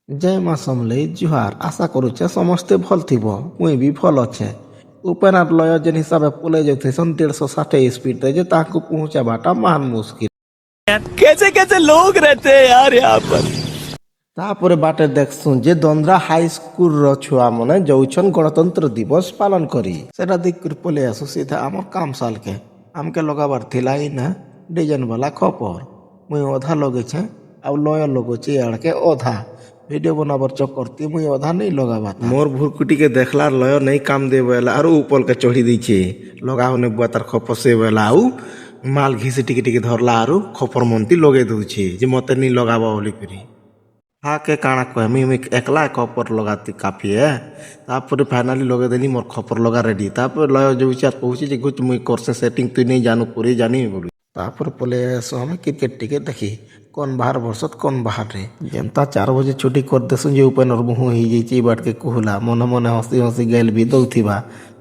ଜୟ ମା ସମଲେଇ ଜୁହାର ଆଶା କରୁଛେ ସମସ୍ତେ ଭଲ ଥିବ ମୁଇଁ ବି ଭଲ ଅଛେ ଉପେନାର ଲୟ ଯେନ୍ ହିସାବେ ପଲେଇ ଯାଉଥିସନ୍ 160 ସ୍ପିଡରେ ଯେ ତାହାକୁ ପହଞ୍ଚାବାଟା ମହାନ ମୁସ୍କିଲ। कैसे कैसे लोग रहते हैं यार यहाँ पर। ତାପରେ ବାଟେ ଦେଖସୁଁ ଯେ ଦନ୍ଦ୍ରା ହାଇସ୍କୁଲର ଛୁଆମାନେ ଯାଉଛନ୍ ଗଣତନ୍ତ୍ର ଦିବସ ପାଳନ କରି ସେଟା ଦେଖିକରି ପଲେଇ ଆସୁ ସିଧା ଆମର କାମ ସାଲକେ ଆମକେ ଲଗାବାର ଥିଲା ଇନା ଡିଜାଇନ ବାଲା ଖପର ମୁଇଁ ଅଧା ଲଗେଇଛେ ଆଉ ଲୟ ଲଗଉଛେ ଇଆଡ଼କେ ଅଧା ভিডিও বনাবার চক্করতে মুই অধা নেই লগাবা মোর ভুরকুটিকে দেখলার লয় নেই কাম দে বেলা আর উপলকে চড়ি দিছে লগাও নে বুয়া তার খপসে বেলা আউ মাল ঘিসে টিকে টিকে ধরলা আর খপর মন্তি লগে দউছে যে মতে নি লগাবা বলি করি হাকে কাଣା কহে মুই একলা খপর লগাতে কাফি হ্যাঁ তারপরে ফাইনালি লগে দেলি মোর খপর লগা রেডি তারপরে লয় যাউছে আর কହୁছে যে গুচ মুই করছে সেটিং তুই নেই জানু করে জানি বলি তারপরে পলে আসো আমি ক্রিকেট টিকে দেখি কোন বাহার বর্ষত কোন বাহারে যেনতা 4 বজে ছুটি করে দেসুন যে উপেনর মুহ হয়ে যাইছে বাটকে কুহলা মনে মনে হসি হসি গেল भी দৌথিবা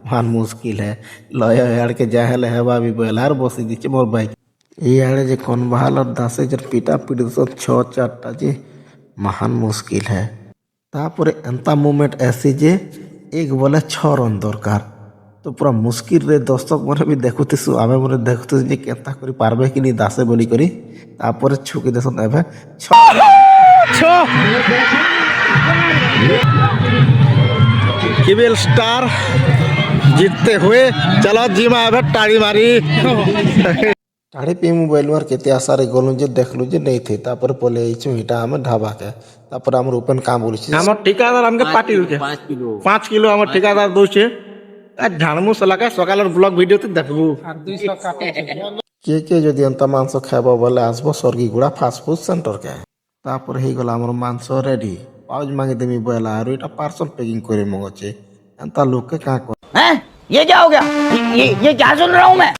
মহান মুশকিল है লয় আড়কে যা হেলে হেবা भी বেলা আর বসি দিছে মোর বাইক এই আড়ে যে কোন বাহালর দাসে যে পিটা পিটি সব 6-4টা যে মহান মুশকিল है তারপরে এন্তা মুভমেন্ট এসি যে এক বলে 6 রন দরকার তো পুরা মুশকিল রে দর্শক মনে भी দেখুতেছু আমি মনে দেখুতেছি যে কেনতা করি পারবে কি নি দাসে বলি করি তারপরে ছুকি দেশন এবে केबल स्टार जीतते हुए चलो जिमा एबे टाड़ी मारी टाड़ी पे मोबाइल मार केते आसारे गलु जे देखलु जे नहीं थे तापर पले आइछु इटा हमें ढाबा के तापर हमर ओपन काम बोलिछि हमर ठेकेदार हमके पार्टी होके 5 किलो हमर ठेकेदार दोछे झाड़मु सलाका सकालर ब्लॉग वीडियो ते देखबू के যদি এন্তা মাংস খাইব বলে আসবো স্বর্গীগুড়া ফাস্ট ফুড সেন্টার কে তারপর হয়ে গেল আমার মাংস রেডি পাউজ মাগে দেমি বলা আর এটা পার্সেল প্যাকিং করে মগছে এন্তা লোককে কা हैं? ये क्या हो गया? ये क्या सुन रहा हूँ मैं?